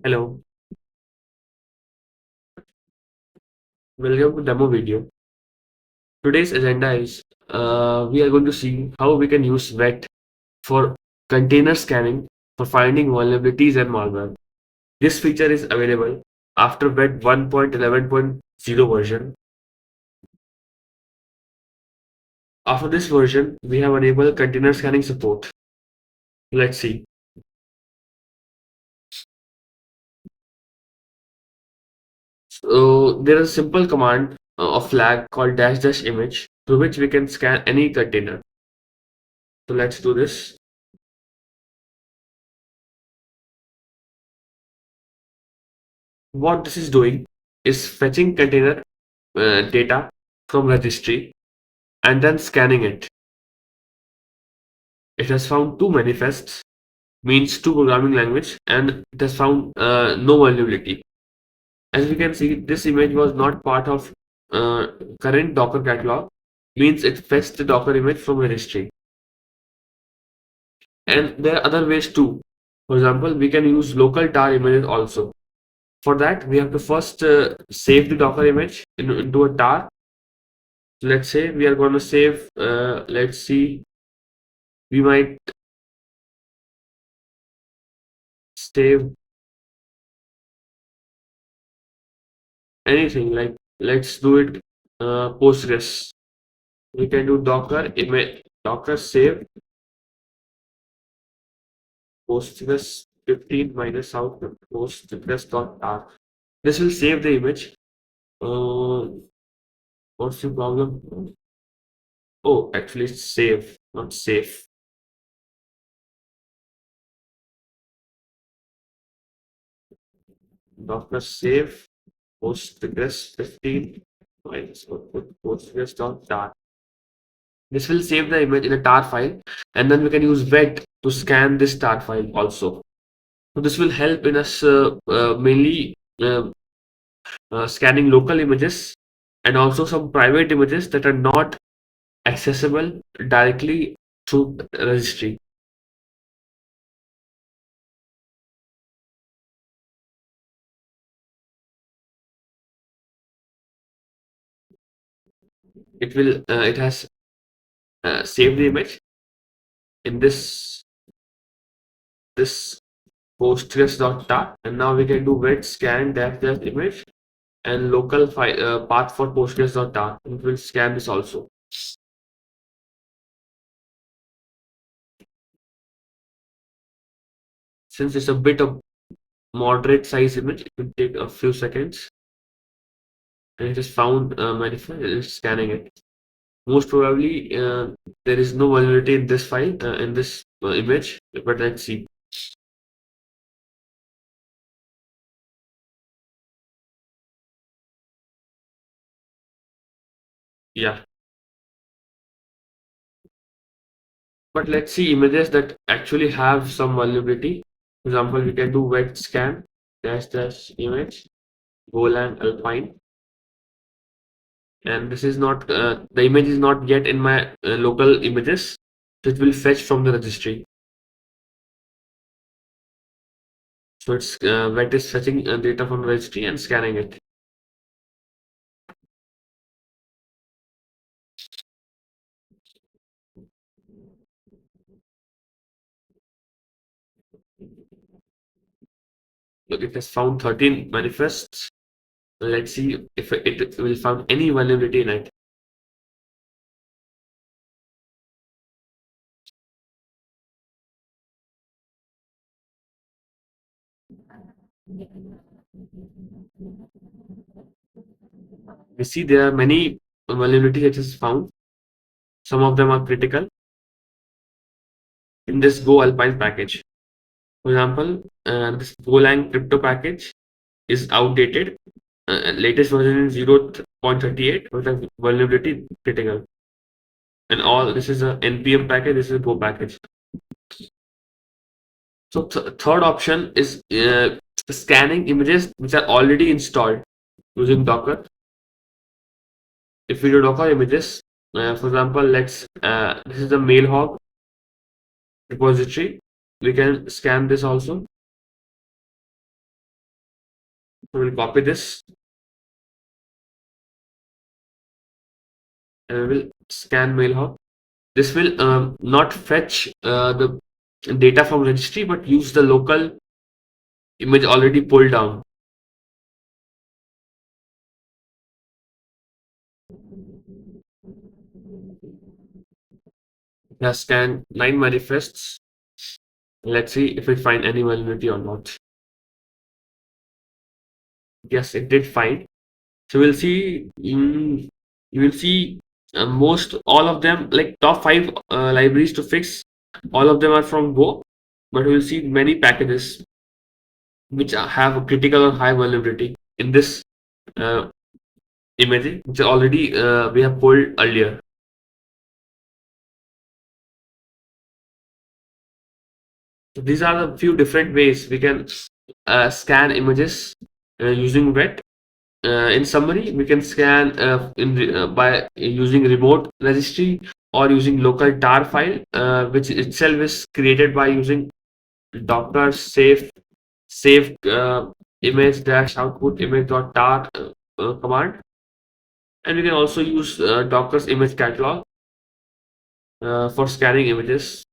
Hello, welcome to demo video. Today's agenda is we are going to see how we can use VET for container scanning for finding vulnerabilities and malware. This feature is available after VET 1.11.0 version. After this version, we have enabled container scanning support. Let's see. So there is a simple command of flag called dash dash image through which we can scan any container. So let's do this. What this is doing is fetching container data from registry and then scanning it. It has found two manifests, means two programming language, and it has found no vulnerability. As we can see, this image was not part of uh, current Docker catalog, means it fetched the Docker image from registry. And there are other ways too. For example, we can use local tar images also. For that, we have to first save the Docker image into a tar. So let's say we are going to save, let's see, we might save anything like let's do it Postgres. We can do Docker image, Docker save Postgres 15 minus output Postgres.tar. This will save the image. Uh, what's the problem? Oh, actually, it's save, not safe. Docker save Postgres 15 minus output Postgres.tar. This will save the image in a tar file, and then we can use VET to scan this tar file also. So this will help in us mainly scanning local images and also some private images that are not accessible directly through registry. It has saved the image in this postgres.tar, and now we can do wet scan dash image and local file path for postgres.tar. It will scan this also. Since it's a bit of moderate size image, it will take a few seconds, and it is found manifest. It is scanning it. Most probably, there is no vulnerability in this file, in this image, but let's see. Yeah, but let's see images that actually have some vulnerability. For example, we can do wet scan dash image Golang Alpine, and this is not the image is not yet in my local images. So it will fetch from the registry. So it's wet is fetching data from the registry and scanning it. Look, it has found 13 manifests. Let's see if it will find any vulnerability in it. We see there are many vulnerabilities that is found. Some of them are critical in this Go Alpine package. For example, this Golang crypto package is outdated. Latest version is 0.38, but the vulnerability critical. And all this is a npm package. This is a Go package. So third option is scanning images which are already installed using Docker. If we do Docker images, for example, this is the Mailhog repository. We can scan this also. So we'll copy this and we will scan mail hub. This will not fetch the data from registry, but use the local image already pulled down. It has scanned 9 manifests. Let's see if it find any vulnerability or not. Yes, it did find. So we'll see. You will see most all of them, like top five libraries to fix. All of them are from Go, but we will see many packages which have a critical or high vulnerability in this uh, image, which already we have pulled earlier. So these are the few different ways we can scan images using wet. In summary, we can scan by using remote registry or using local tar file, which itself is created by using Docker save image dash output image dot tar command, and we can also use Docker's image catalog for scanning images.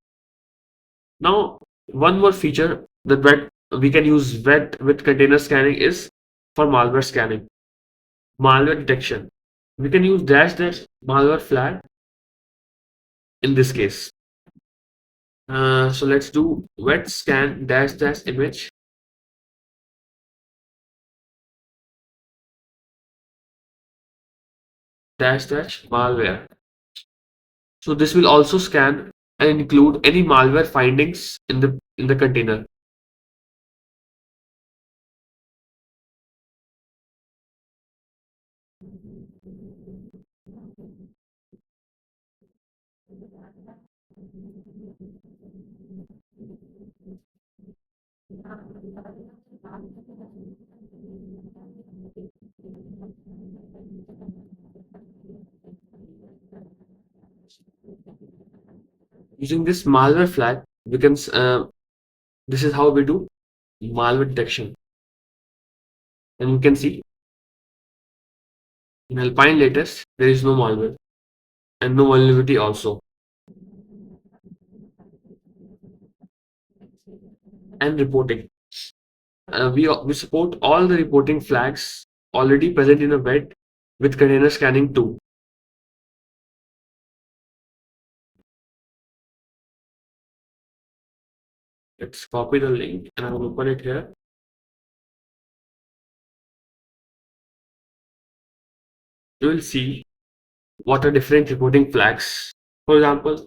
Now, one more feature that we can use wet with container scanning is for malware scanning, malware detection. We can use dash malware flag in this case. So let's do wet scan dash image dash malware. So this will also scan and include any malware findings in the container. Using this malware flag, we can this is how we do malware detection, and you can see in Alpine latest there is no malware and no vulnerability also. And reporting, we support all the reporting flags already present in a bed with container scanning too. Let's copy the link and I will open it here. You will see what are different reporting flags. For example,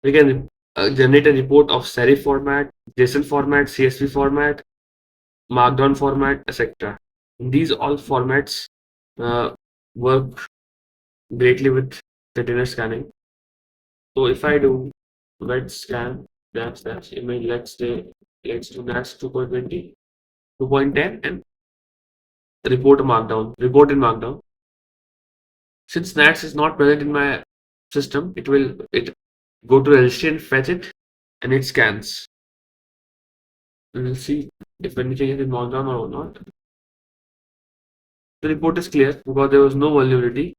we can generate a report of serif format, JSON format, CSV format, Markdown format, etc. These all formats uh, work greatly with container scanning. So if I do wet scan dash image, let's do NAS 2.20, 2.10 and report in Markdown. Since NAS is not present in my system, it go to registry and fetch it and it scans. We will see if anything is in Markdown or not. The report is clear because there was no vulnerability.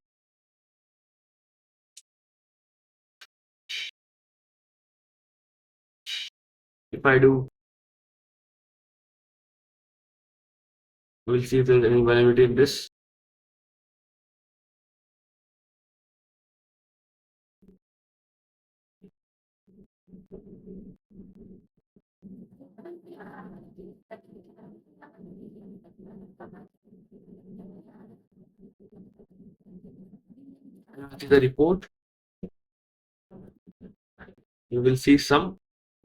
If I do, we'll see if there's any vulnerability in this. The report, you will see some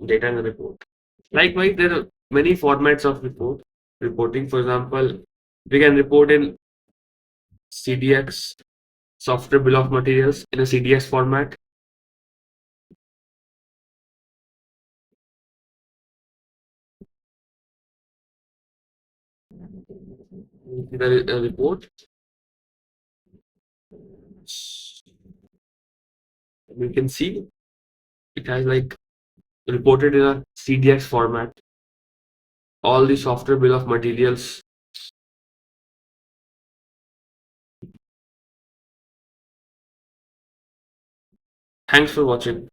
data in the report. Likewise, there are many formats of reporting. For example, we can report in CDX, software bill of materials, in a CDX format. The report, we can see it has like reported in a CDX format. All the software bill of materials Thanks for watching.